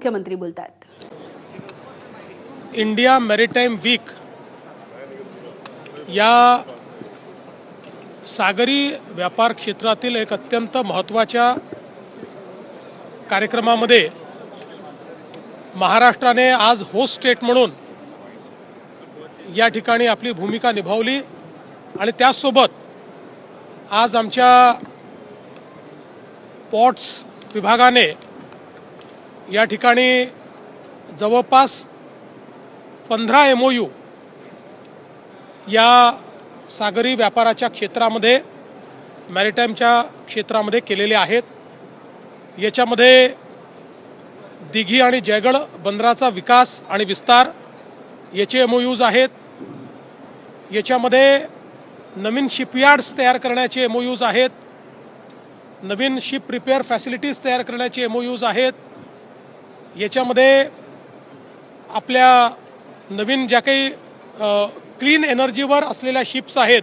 मुख्यमंत्री बोलतात। India maritime weak या सागरी व्यापार क्षेत्रातील एक अत्यंत महत्त्वाच्या कार्यक्रमामध्ये महाराष्ट्राने आज होस्ट स्टेट म्हणून या ठिकाणी आपली भूमिका निभावली आणि त्याचसोबत आज आमच्या पोर्ट्स विभागाने या ठिकाणी जवळपास 15 MOU या सागरी व्यापाराच्या क्षेत्रामध्ये मॅरीटाईमच्या क्षेत्रामध्ये केलेले आहेत। याच्यामध्ये दिघी आणि जयगड बंदराचा विकास आणि विस्तार याचे MOUs आहेत। याच्यामध्ये नवीन शिपयार्ड्स तयार करण्याचे MOUs आहेत। नवीन शिप रिपेअर फॅसिलिटीज तयार करण्याचे MOUs आहेत। याच्यामध्ये आपल्या नवीन ज्या काही क्लीन एनर्जीवर असलेल्या शिप्स आहेत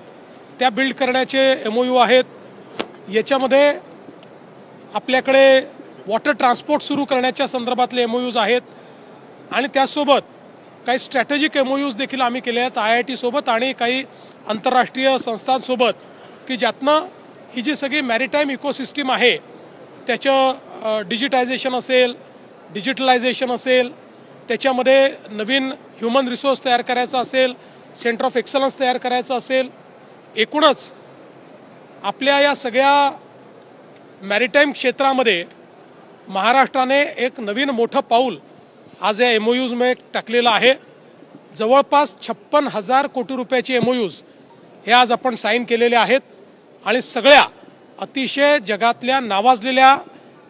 त्या बिल्ड करण्याचे MOU आहेत। याच्यामध्ये आपल्याकडे वॉटर ट्रान्सपोर्ट सुरू करण्याच्या संदर्भातले MOUs आहेत आणि त्यासोबत काही स्ट्रॅटेजिक MOUs देखील आम्ही केले आहेत IIT सोबत आणि काही आंतरराष्ट्रीय संस्थांसोबत की ज्यातनं ही जी सगळी मॅरीटाईम इकोसिस्टीम आहे त्याचं डिजिटायझेशन असेल, डिजिटलायझेशन असेल, त्याच्यामध्ये नवीन ह्युमन रिसोर्स तयार करायचा असेल, सेंटर ऑफ एक्सलन्स तयार करायचं असेल, एकूणच आपल्या या सगळ्या मॅरीटाईम क्षेत्रामध्ये महाराष्ट्राने एक नवीन मोठं पाऊल आज या MOUs मध्ये टाकलेलं आहे। जवळपास 56,000 कोटी रुपयाचे MOUs हे आज आपण साईन केलेले आहेत आणि सगळ्या अतिशय जगातल्या नावाजलेल्या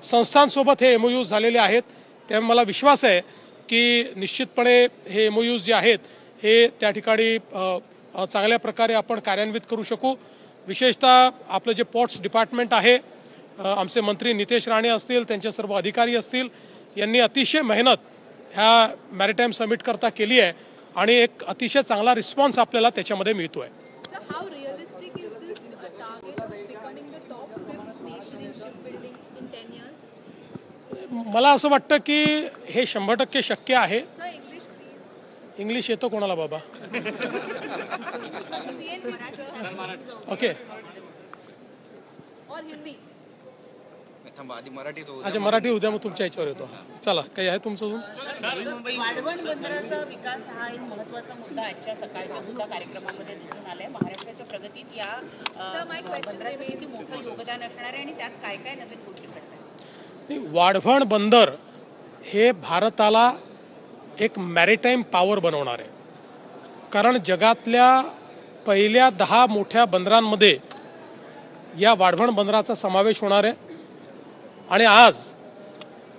संस्थांसोबत हे MOUs झालेले आहेत। त्यामुळे मला विश्वास आहे की निश्चितपणे हे MOUs जे आहेत हे त्या ठिकाणी चांगल्या प्रकारे आपण कार्यान्वित करू शकू। विशेषतः आपलं जे पोर्ट्स डिपार्टमेंट आहे, आमचे मंत्री नितेश राणे असतील, त्यांचे सर्व अधिकारी असतील, यांनी अतिशय मेहनत ह्या मॅरीटाईम समिट करता केली आहे आणि एक अतिशय चांगला रिस्पॉन्स आपल्याला त्याच्यामध्ये मिळतोय। मला असं वाटतं की हे 100% शक्य आहे। इंग्लिश येतो कोणाला बाबा? ओके, अच्छा मराठी उद्या मग तुमच्या याच्यावर येतो। चला, काही आहे तुमचं अजून? वाढवण बंदराचा विकास हा एक महत्त्वाचा मुद्दा आजच्या सकाळच्या सुद्धा कार्यक्रमामध्ये दिसून आलाय। महाराष्ट्राच्या प्रगतीत या बंदराचं किती मोठं योगदान असणार आहे आणि त्यात काय काय नवीन गोष्टी घडतात? वाढवण बंदर हे भारताला एक मॅरीटाईम पॉवर बनवणार आहे, कारण जगातल्या पहिल्या 10 मोठ्या बंदरांमध्ये या वाढवण बंदराचा समावेश होणार आहे आणि आज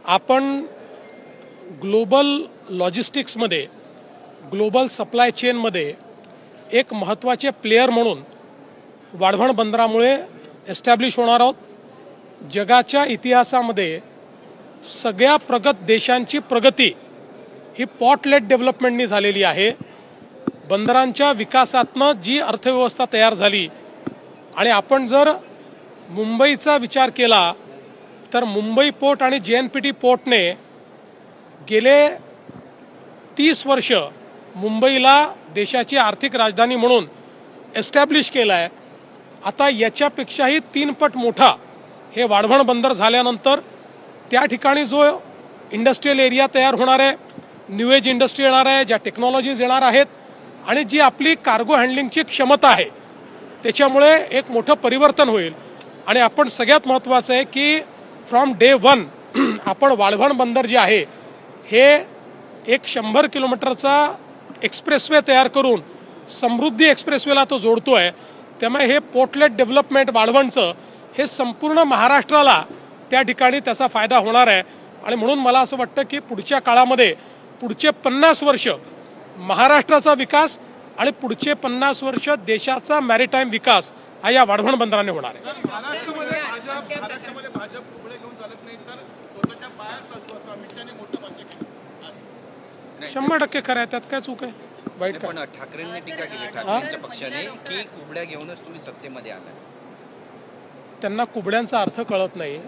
आपण ग्लोबल लॉजिस्टिक्समध्ये, ग्लोबल सप्लाय चेनमध्ये एक महत्त्वाचे प्लेयर म्हणून वाढवण बंदरामुळे एस्टॅब्लिश होणार आहोत। जगाच्या इतिहासामध्ये सगळ्या प्रगत देशांची प्रगती ही पॉर्ट लेड डेव्हलपमेंटनी झालेली आहे। बंदरांच्या विकासातनं जी अर्थव्यवस्था तयार झाली आणि आपण जर मुंबईचा विचार केला तर मुंबई पोर्ट आणि JNPT पोर्टने गेले 30 वर्ष मुंबईला देशाची आर्थिक राजधानी म्हणून एस्टॅब्लिश केलं आहे। आता याच्यापेक्षाही 3 पट मोठा हे वाढवण बंदर झाल्यानंतर त्या ठिकाणी जो इंडस्ट्रियल एरिया तयार होणार आहे, न्यू एज इंडस्ट्री येणार आहे, ज्या टेक्नॉलॉजीज येणार आहेत आणि जी आपली कार्गो हँडलिंगची क्षमता आहे त्याच्यामुळे एक मोठं परिवर्तन होईल। आणि आपण सगळ्यात महत्त्वाचं आहे की फ्रॉम डे 1 आपण वाढवण बंदर जे आहे हे एक 100 किलोमीटरचा एक्सप्रेसवे तयार करून समृद्धी एक्सप्रेसवेला तो जोडतोय। त्यामुळे हे पोर्टलेट डेव्हलपमेंट वाढवणचं हे संपूर्ण महाराष्ट्राला त्या ठिकाणी त्याचा फायदा होणार आहे आणि म्हणून मला असं वाटतं की पुढच्या काळामध्ये पुढचे 50 वर्ष महाराष्ट्राचा विकास आणि पुढचे 50 वर्ष देशाचा मॅरीटाईम विकास हा या वाढवण बंदराने होणार आहे। भाजप पुढे घेऊन चालत नाही तर स्वतःच्या पायात चालतो असं अमित शहाने मोठं भाष्य केलं। 100% खरं आहे, त्यात काय चूक आहे? वाईट पण ठाकरेंनी टीका केली ठाकरेंच्या पक्षाने की कुबड्या घेऊनच तुम्ही सत्तेमध्ये आलाय। त्यांना कुबड्यांचा अर्थ कळत नाही।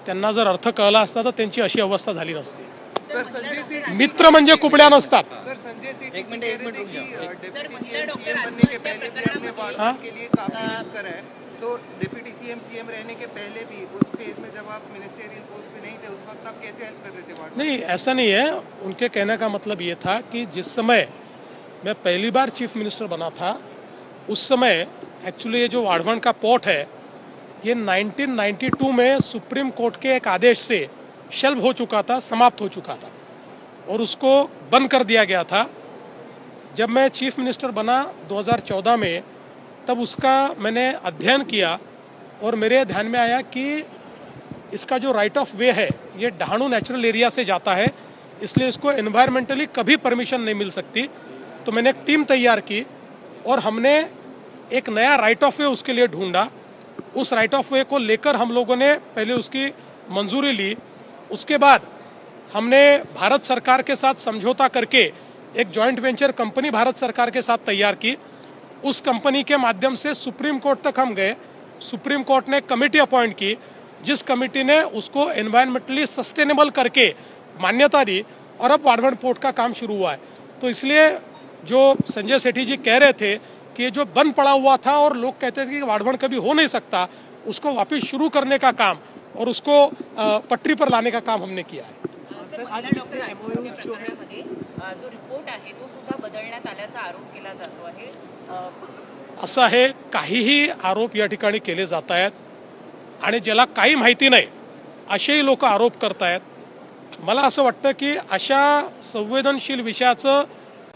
त्यांना जर अर्थ कळला असता तर त्यांची अशी अवस्था झाली नसती. सर संजय सेठ मित्र म्हणजे कुबड्या नसतात. सर संजय सेठ एक मिनट रुक जाओ. डेप्यूटी महिला सीएम डॉक्टर बनने के आत्महत्या पहले भी अपने प्रकरणामध्ये हाँ? वार्ड के लिए काफी हेल्प करा है. तो डिप्यूटी सीएम रहने के पहले भी उस फेज में जब आप मिनिस्टेरियल पोस्ट पे नहीं थे उस वक्त आप कैसे हेल्प कर रहे थे वार्ड में? नहीं, ऐसा नहीं है. उनके कहने का मतलब ये था कि जिस समय मैं पहली बार चीफ मिनिस्टर बना था उस समय एक्चुअली ये जो वाढ़वण का पोर्ट है ये 1992 में सुप्रीम कोर्ट के एक आदेश से शेल्व हो चुका था, समाप्त हो चुका था और उसको बंद कर दिया गया था. जब मैं चीफ मिनिस्टर बना 2014 में तब उसका मैंने अध्ययन किया और मेरे ध्यान में आया कि इसका जो राइट ऑफ वे है ये डहाणू नेचुरल एरिया से जाता है, इसलिए इसको एनवायरमेंटली कभी परमिशन नहीं मिल सकती. तो मैंने एक टीम तैयार की और हमने एक नया राइट ऑफ वे उसके लिए ढूंढा. उस राइट ऑफ वे को लेकर हम लोगों ने पहले उसकी मंजूरी ली. उसके बाद हमने भारत सरकार के साथ समझौता करके एक जॉइंट वेंचर कंपनी भारत सरकार के साथ तैयार की. उस कंपनी के माध्यम से सुप्रीम कोर्ट तक हम गए. सुप्रीम कोर्ट ने कमेटी अपॉइंट की जिस कमेटी ने उसको एनवायरमेंटली सस्टेनेबल करके मान्यता दी और अब वाढ़वण पोर्ट का काम शुरू हुआ है. तो इसलिए जो संजय सेठी जी कह रहे थे कि ये जो बंद पड़ा हुआ था और लोग कहते थे कि वाढ़वण कभी हो नहीं सकता, उसको वापस शुरू करने का काम और उसको पटरी पर लाने का काम हमने किया है. सर, महिला डॉक्टर आत्महत्या प्रकरणामध्ये जो रिपोर्ट आहे तो सुद्धा बदलण्यात आल्याचा आरोप केला जातो आहे. असं आहे, काहीही आरोप या ठिकाणी केले जात आहेत आणि ज्याला काही माहिती नाही असेही लोक आरोप करतायत. मला असं वाटतं की अशा संवेदनशील विषयाचं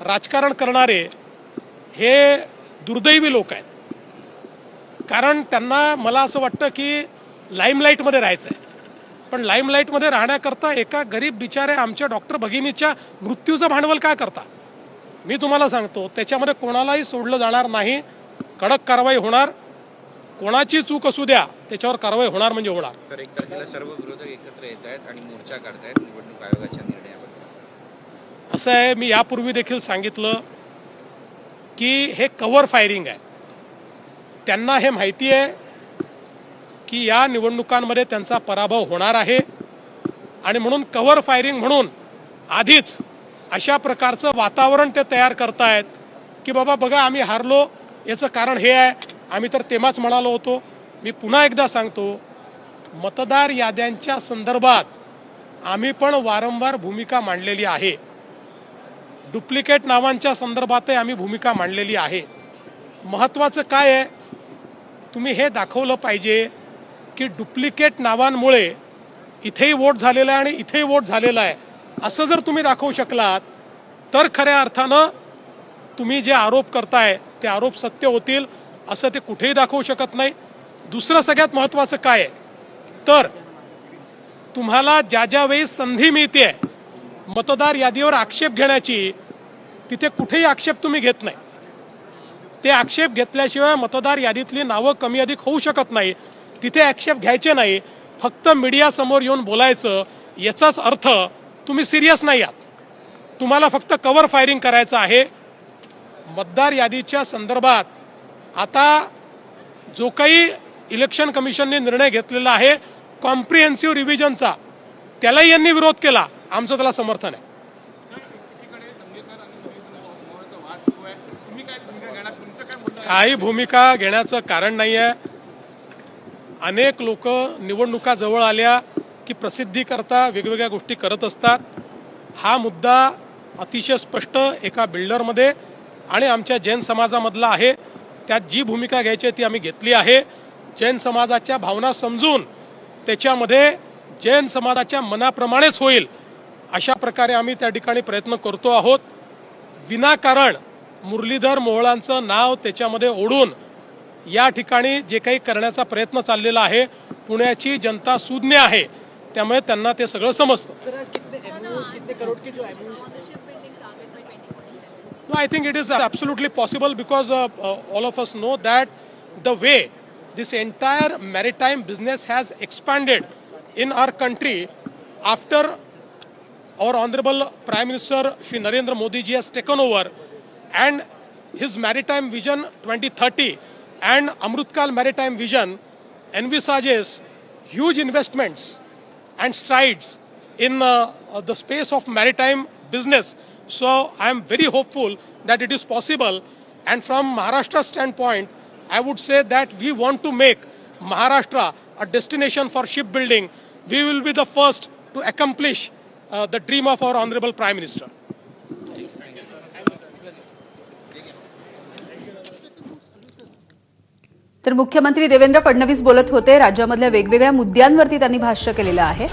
राजकारण करणारे हे दुर्दैवी लोक आहेत. कारण त्यांना मला असं वाटतं की लाईमलाईटमध्ये राहायचं आहे, पण लाईमलाईटमध्ये राहण्याकरता एका गरीब बिचाऱ्या आमच्या डॉक्टर भगिनीच्या मृत्यूचं भांडवल काय करता. मी तुम्हाला सांगतो त्याच्यामध्ये कोणालाही सोडलं जाणार नाही. कडक कारवाई होणार. कोणाची चूक असू द्या त्याच्यावर कारवाई होणार म्हणजे होणार. सर 1 तारखेला सर्व विरोधक एकत्र येत आहेत आणि मोर्चा काढतायत निवडणूक आयोगाच्या निर्णयाबद्दल. असं आहे, मी यापूर्वी देखील सांगितलं की हे कव्हर फायरिंग आहे. त्यांना हे माहिती आहे की या निवडणुकांमध्ये त्यांचा पराभव होणार आहे आणि म्हणून कव्हर फायरिंग म्हणून आधीच अशा प्रकारचं वातावरण ते तयार करतायत की बाबा बघा आम्ही हारलो, याचं कारण हे आहे, आम्ही तर तेव्हाच म्हणालो होतो. मी पुन्हा एकदा सांगतो, मतदार याद्यांच्या संदर्भात आम्ही पण वारंवार भूमिका मांडलेली आहे. डुप्लिकेट नावांच्या संदर्भातही आम्ही भूमिका मांडलेली आहे. महत्त्वाचं काय आहे, तुम्ही हे दाखवलं पाहिजे की डुप्लिकेट नावांमुळे इथेही वोट झालेला आहे आणि इथेही वोट झालेला आहे असं जर तुम्ही दाखवू शकलात तर खऱ्या अर्थानं तुम्ही जे आरोप करताय ते आरोप सत्य होतील. असं ते कुठेही दाखवू शकत नाही. दुसरं सगळ्यात महत्त्वाचं काय आहे तर तुम्हाला ज्या ज्या वेळी संधी मिळते मतदार यादीवर आक्षेप घेण्याची तिथे कुठेही आक्षेप तुम्ही घेत नाही. ते आक्षेप घेतल्याशिवाय मतदार यादीतली नावं कमी अधिक होऊ शकत नाही. तिथे आक्षेप घ्यायचे नाही, फक्त मीडिया समोर येऊन बोलायचं. याचाच अर्थ तुम्ही सिरियस नाही आहात. तुम्हाला फक्त कव्हर फायरिंग करायचं आहे. मतदार यादीच्या संदर्भात आता जो काही इलेक्शन कमिशनने निर्णय घेतलेला आहे कॉम्प्रिहेन्सिव्ह रिव्हिजनचा, त्यालाही यांनी विरोध केला. आमचं त्याला समर्थन आहे. एकीकडे दंगेकर आणि मोहनचा वाद सुरू आहे. तुम्ही काय भूमिका घेणार? तुमचं काय म्हणणं आहे? काही भूमिका घेण्याचं कारण नाही आहे. अनेक लोक निवडणुका जवळ आल्या की प्रसिद्धी करता वेगवेगळ्या गोष्टी करत असतात. हा मुद्दा अतिशय स्पष्ट एका बिल्डरमध्ये आणि आमच्या जैन समाजामधला आहे. त्यात जी भूमिका घ्यायची ती आम्ही घेतली आहे. जैन समाजाच्या भावना समजून त्याच्यामध्ये जैन समाजाच्या मनाप्रमाणेच होईल अशा प्रकारे आम्ही त्या ठिकाणी प्रयत्न करतो आहोत. विनाकारण मुरलीधर मोहोळांचं नाव त्याच्यामध्ये ओढून या ठिकाणी जे काही करण्याचा प्रयत्न चाललेला आहे, पुण्याची जनता सुज्ञ आहे, त्यामुळे त्यांना ते सगळं समजतं. No, I think it is absolutely possible because all of us know that the way this entire maritime business has expanded in our country after our Honorable Prime Minister Shri Narendra Modi ji has taken over and his Maritime Vision 2030 and Amrutkal Maritime Vision envisages huge investments and strides in the space of maritime business. So I am very hopeful that it is possible. And from Maharashtra's standpoint, I would say that we want to make Maharashtra a destination for shipbuilding. We will be the first to accomplish the dream of our Honorable Prime Minister. तर मुख्यमंत्री देवेंद्र फडणवीस बोलत होते. राज्यामधल्या वेगवेगळ्या मुद्द्यांवरती त्यांनी भाष्य केलेलं आहे.